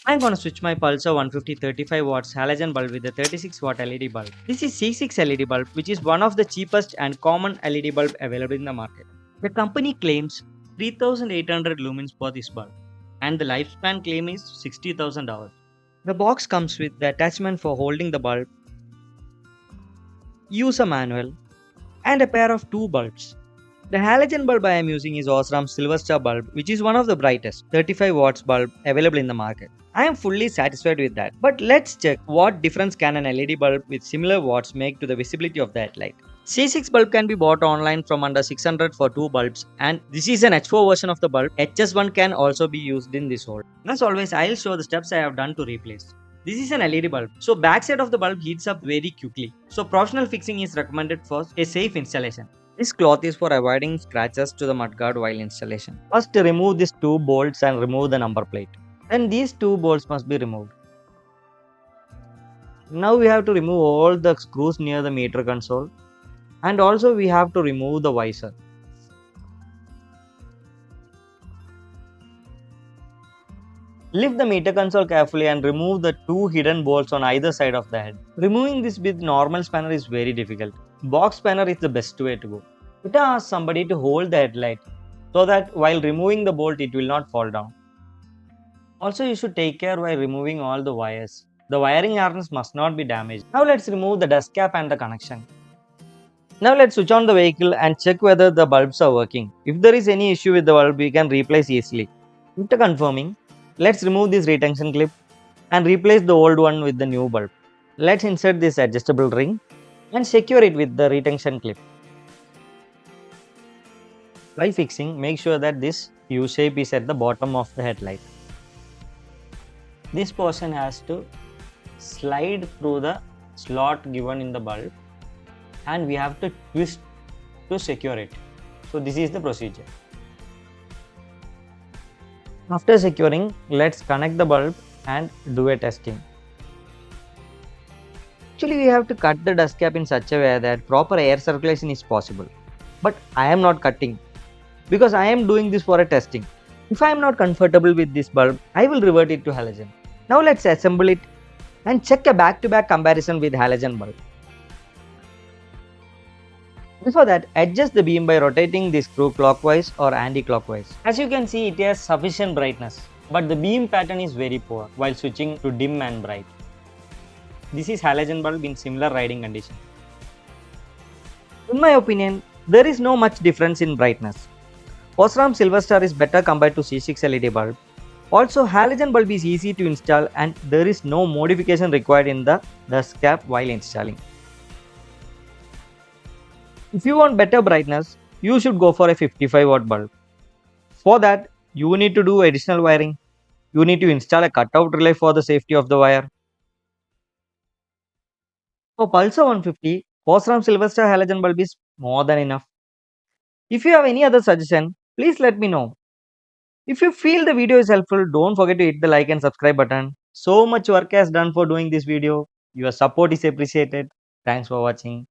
I'm gonna switch my Pulsar 150 35 watts halogen bulb with a 36 watt LED bulb. This is C6 LED bulb, which is one of the cheapest and common LED bulb available in the market. The company claims 3800 lumens for this bulb, and the lifespan claim is $60,000. The box comes with the attachment for holding the bulb, user manual, and a pair of two bulbs. The halogen bulb I am using is Osram Silver Star bulb, which is one of the brightest 35 watts bulb available in the market. I am fully satisfied with that. But let's check what difference can an LED bulb with similar watts make to the visibility of the headlight. C6 bulb can be bought online from under 600 for two bulbs, and this is an H4 version of the bulb. HS1 can also be used in this hole. As always, I'll show the steps I have done to replace. This is an LED bulb. So backside of the bulb heats up very quickly. So professional fixing is recommended for a safe installation. This cloth is for avoiding scratches to the mudguard while installation. First remove these two bolts and remove the number plate. Then these two bolts must be removed. Now we have to remove all the screws near the meter console, and also we have to remove the visor. Lift the meter console carefully and remove the two hidden bolts on either side of the head. Removing this with normal spanner is very difficult. Box spanner is the best way to go. Better ask somebody to hold the headlight so that while removing the bolt it will not fall down. Also, you should take care while removing all the wires. The wiring harness must not be damaged. Now let's remove the dust cap and the connection. Now let's switch on the vehicle and check whether the bulbs are working. If there is any issue with the bulb, we can replace easily. After confirming, let's remove this retention clip and replace the old one with the new bulb. Let's insert this adjustable ring and secure it with the retention clip. While fixing, make sure that this U shape is at the bottom of the headlight. This portion has to slide through the slot given in the bulb, and we have to twist to secure it. So this is the procedure. After securing, let's connect the bulb and do a testing. Actually, we have to cut the dust cap in such a way that proper air circulation is possible. But I am not cutting because I am doing this for a testing. If I am not comfortable with this bulb, I will revert it to halogen. Now let's assemble it and check a back-to-back comparison with halogen bulb. Before that, adjust the beam by rotating the screw clockwise or anti-clockwise. As you can see, it has sufficient brightness, but the beam pattern is very poor while switching to dim and bright. This is halogen bulb in similar riding condition. In my opinion, there is no much difference in brightness. Osram Silver Star is better compared to C6 LED bulb. Also, halogen bulb is easy to install and there is no modification required in the dust cap while installing. If you want better brightness, you should go for a 55 watt bulb. For that, you need to do additional wiring. You need to install a cutout relay for the safety of the wire. For Pulsar 150, Osram Silver Star halogen bulb is more than enough. If you have any other suggestion, please let me know. If you feel the video is helpful, don't forget to hit the like and subscribe button. So much work has done for doing this video. Your support is appreciated. Thanks for watching.